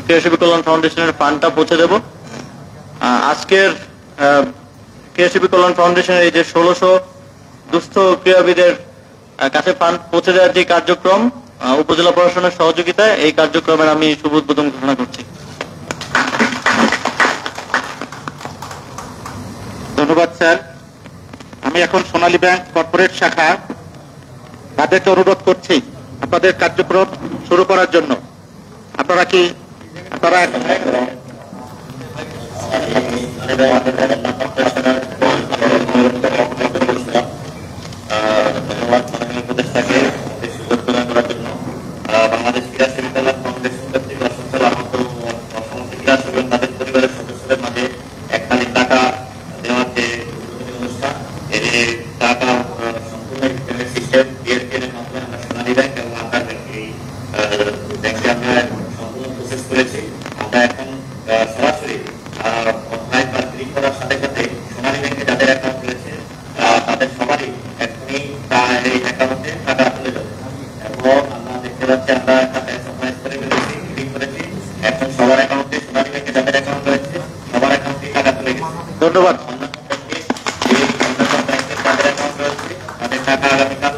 KSB কল্যাণ ফাউন্ডেশনের ফান্ডটা পৌঁছে দেব। আজকের কেএসবি কল্যাণ ফাউন্ডেশনের এই যে 1600 দুস্থ ক্রীড়াবিদের কাছে ফান্ড পৌঁছে দেওয়ার যে কার্যক্রম উপজেলা প্রশাসনের সহযোগিতায়, এই কার্যক্রমের আমি শুভ উদ্বোধন ঘোষণা করছি। ধন্যবাদ স্যার। আমি এখন সোনালী ব্যাংক কর্পোরেট শাখা তাদেরকে অনুরোধ করছি আপনাদের কার্যক্রম শুরু করার জন্য। আপনারা বাংলাদেশ ক্রীড়া সেবী কল্যাণ ফাউন্ডেশন কর্তৃক তাদের পরিবারের সদস্যদের মাঝে এক হাজার টাকা দেওয়ার যে অনুষ্ঠান, এর টাকা সম্পূর্ণ সিস্টেম ডিএসপিএর মাধ্যমে আমরা সোনালী ব্যাংক এবং আন্ডার ব্যাংকে আমরা সম্পূর্ণ প্রসেস করেছি। আমরা এখন সরাসরি অনলাইন বা ক্লিক করার সাথে সাথে সোনালী ব্যাংকে যাদের অ্যাকাউন্ট রয়েছে তাদের সবারই এখনই এই অ্যাকাউন্টে টাকা চলে যাবে। এবং আমরা দেখতে পাচ্ছি আমরা একটা সারপ্রাইজ করে ফেলেছি, ক্লিক করেছি, এখন সবার অ্যাকাউন্টে সোনালী ব্যাংকে যাদের অ্যাকাউন্ট রয়েছে সবার অ্যাকাউন্টে টাকা চলে গেছে। ধন্যবাদ। তাদের অ্যাকাউন্ট রয়েছে তাদের টাকা আগামীকাল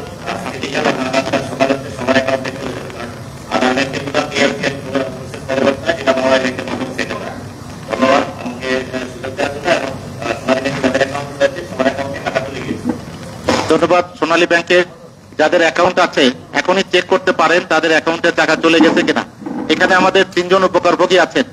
সকাল হচ্ছে সবার অ্যাকাউন্টে চলে যাবে। কারণ আধার ব্যাংকের প্রসেস পরিবর্তন হয়, যেটা মোবাইল ব্যাংকের মাধ্যমে সেটা হয়। ধন্যবাদ আমাকে সুযোগ দেওয়ার জন্য। এবং সোনালী ব্যাংকে যাদের অ্যাকাউন্ট রয়েছে সবার অ্যাকাউন্টে টাকা চলে গেছে। ধন্যবাদ। সোনালী ব্যাংকের যাদের অ্যাকাউন্ট আছে এখনই চেক করতে পারেন তাদের অ্যাকাউন্টে টাকা চলে গেছে কিনা। এখানে আমাদের 3 জন উপকারভোগী আছেন।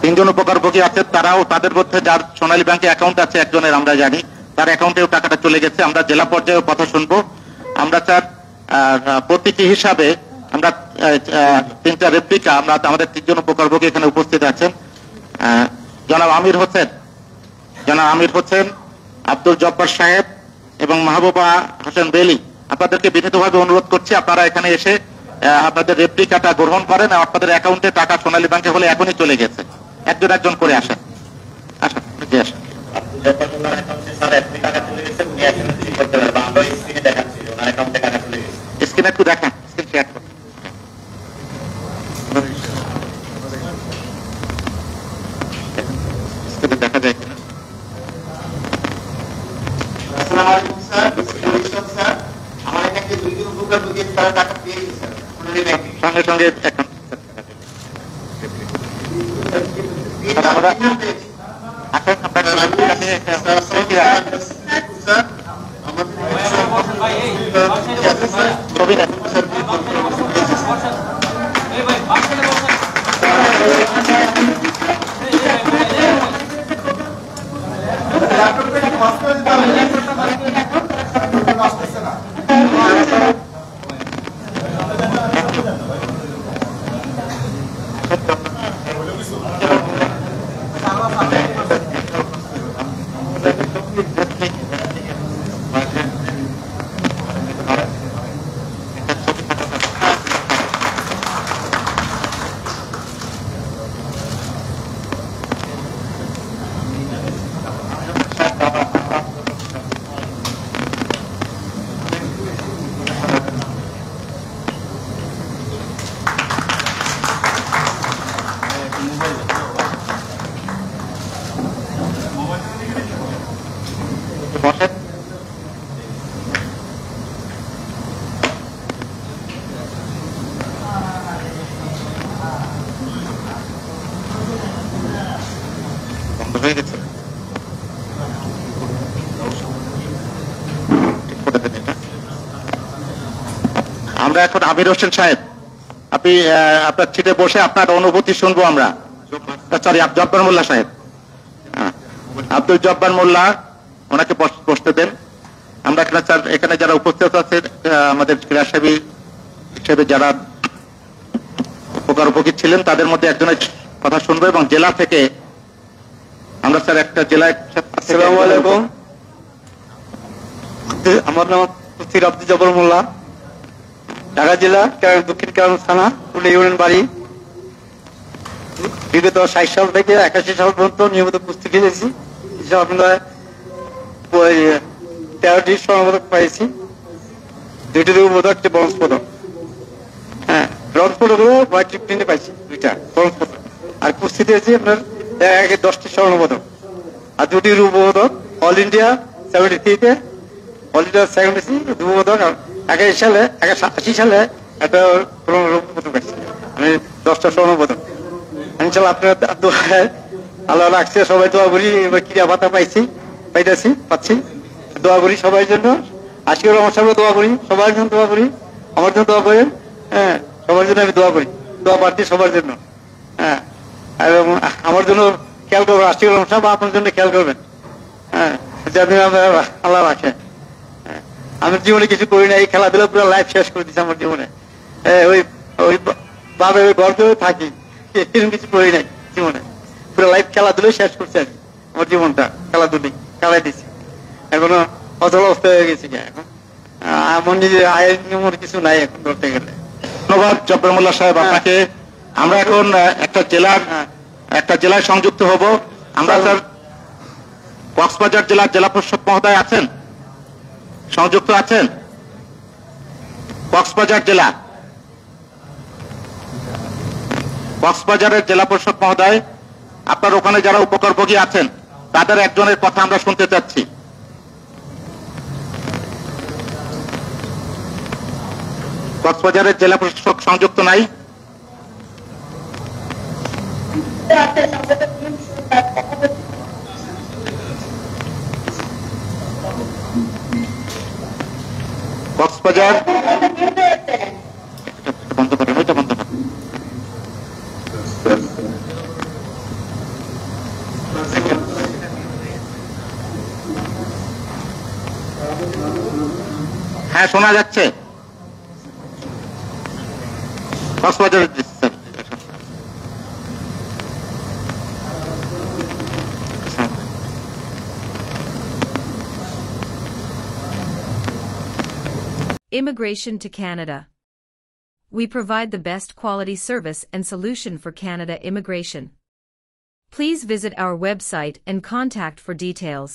3 জন উপকারভোগী আছেন, তাদের মধ্যে যার সোনালী ব্যাংকে অ্যাকাউন্ট আছে একজনের আমরা জানি তার অ্যাকাউন্টেও টাকাটা চলে গেছে। আমরা জেলা পর্যায়ে কথা শুনবো। আমরা স্যার প্রতীকী হিসাবে আমরা 3টা রেপ্লিকা আমরা আমাদের 3 জন উপকারভোগী এখানে উপস্থিত আছেন। জনাব আমির হোসেন, আব্দুল জব্বার সাহেব এবং মাহবুবা হোসেন বেলি, আপনাদেরকে বিনীতভাবে অনুরোধ করছি আপনারা এখানে এসে আপনাদের রেপ্লিকাটা গ্রহণ করেন। আপনাদের অ্যাকাউন্টে টাকা সোনালী ব্যাংকে হলে এখনই চলে গেছে। একজন করে আসেন। স্ক্রিনে একটু দেখেন, স্ক্রিন শেয়ার করুন। দেখা যায় কিনা? আমার এখানে 2 জন উপকারভোগী তারা টাকা পেয়ে গেছে সঙ্গে সঙ্গে এখন হয়ে গেছে। আমরা এখন আমির হোসেন সাহেব, আপনি আপনার সিটে বসে আপনার অনুভূতি শুনবো আমরা। সরি, জব্বার মোল্লা সাহেব, আব্দুল জব্বার মোল্লা, ওনাকে বসতে দেন। আমরা এখানে যারা উপস্থিত আছে আমাদের ক্রীড়াসেবী হিসেবে যারা উপকারভোগী ছিলেন তাদের মধ্যে একজনের কথা শুনবো এবং জেলা থেকে আমরা স্যার একটা জেলায়। আসসালামু আলাইকুম, আমার নাম তফসির আব্দুল জব্বার মোল্লা, ঢাকা জেলা দক্ষিণ কেরানীগঞ্জ থানা পুরুলিয়া ইউনিয়ন বাড়ি। বিগত 60 সাল থেকে 81 সাল পর্যন্ত নিয়মিত কুস্তি খেলেছি। আমরা 13টি স্বর্ণপদক পাইছি, 2টি রূপ পদক, 1টি ব্রোঞ্জ পদক। হ্যাঁ, হোয়াইট রিপ্রিন্টে পাইছি 2টা ব্রোঞ্জ পদক। আর কুস্তিতে হচ্ছে আপনার 10টি স্বর্ণপদক আর 2টি রূপপদক। অল ইন্ডিয়া 73-তে, অল ইন্ডিয়া 76 রূপপদক। আর 81 সালে একটা রূপপদক পাইছি। আমি 10টা স্বর্ণপদক। ইনশাল্লাহ আপনার দোয়ায় আল্লাহ রাখছে, সবাই দোয়া করি। এবার ক্রীড়া ভাতা পাচ্ছি, দোয়া করি সবার জন্য। আজকের আমার সামনে দোয়া করি, সবার জন্য দোয়া করি, আমার জন্য দোয়া করেন। হ্যাঁ, সবার জন্য আমি দোয়া করি, দোয়া প্রার্থী সবার জন্য। হ্যাঁ, এবং আমার জন্য খেয়াল করবেন, আজকের অনুষ্ঠান আপনার জন্য খেয়াল করবেন। হ্যাঁ, যাতে আল্লাহ রাখে। আমি জীবনে কিছু করি না, এই খেলাধুলা পুরো লাইফ শেষ করে দিচ্ছে আমার জীবনে। ওই ভাবে গল্প থাকি, এরকম কিছু করি নাই জীবনে। পুরো লাইফ খেলাধুলাই শেষ করছে আমি, আমার জীবনটা খেলাধুলাই খেলাই দিচ্ছি। এখনো অচল অবস্থা হয়ে গেছি। এখন আমার নিজের আয়ের নিয়মের কিছু নাই এখন ধরতে গেলে। ধন্যবাদ জব্বার মোল্লা সাহেব আপনাকে। আমরা এখন একটা জেলায় সংযুক্ত হব। আমরা স্যার কক্সবাজার জেলার জেলা পরিষদ মহোদয় আছেন, সংযুক্ত আছেন? কক্সবাজারের জেলা পরিষদ মহোদয়, আপনার ওখানে যারা উপকারভোগী আছেন তাদের একজনের কথা আমরা শুনতে চাচ্ছি। কক্সবাজারের জেলা প্রশাসক সংযুক্ত নাই? কক্সবাজার বন্ধ করেন, ওইটা বন্ধ করেন। হ্যাঁ, শোনা যাচ্ছে। Cox's Bazar Immigration to Canada. We provide the best quality service and solution for Canada immigration. Please visit our website and contact for details.